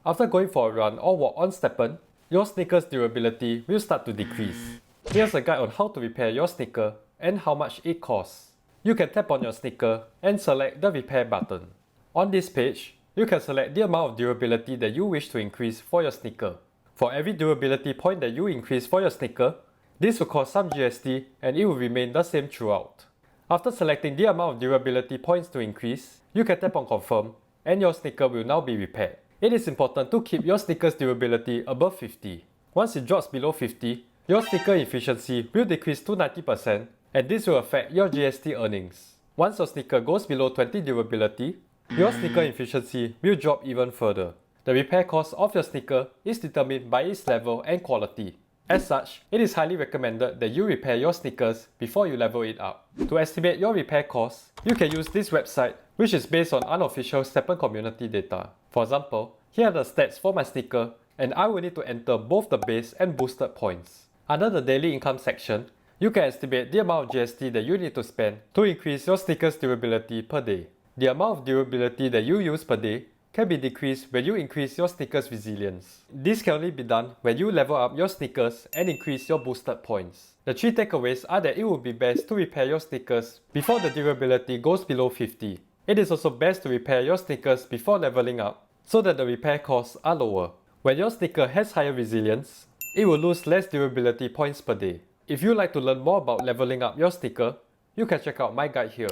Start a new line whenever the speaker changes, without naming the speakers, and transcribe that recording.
After going for a run or walk on STEPN, your sneaker's durability will start to decrease. Here's a guide on how to repair your sneaker and how much it costs. You can tap on your sneaker and select the repair button. On this page, you can select the amount of durability that you wish to increase for your sneaker. For every durability point that you increase for your sneaker, this will cost some GST and it will remain the same throughout. After selecting the amount of durability points to increase, you can tap on confirm and your sneaker will now be repaired. It is important to keep your sneaker's durability above 50. Once it drops below 50, your sneaker efficiency will decrease to 90% and this will affect your GST earnings. Once your sneaker goes below 20 durability, your sneaker efficiency will drop even further. The repair cost of your sneaker is determined by its level and quality. As such, it is highly recommended that you repair your sneakers before you level it up. To estimate your repair costs, you can use this website, which is based on unofficial STEPN community data. For example, here are the stats for my sneaker, and I will need to enter both the base and boosted points. Under the daily income section, you can estimate the amount of GST that you need to spend to increase your sneaker's durability per day. The amount of durability that you use per day can be decreased when you increase your sneaker's resilience. This can only be done when you level up your sneakers and increase your boosted points. The 3 takeaways are that it would be best to repair your sneakers before the durability goes below 50. It is also best to repair your sneakers before leveling up so that the repair costs are lower. When your sneaker has higher resilience, it will lose less durability points per day. If you'd like to learn more about leveling up your sneaker, you can check out my guide here.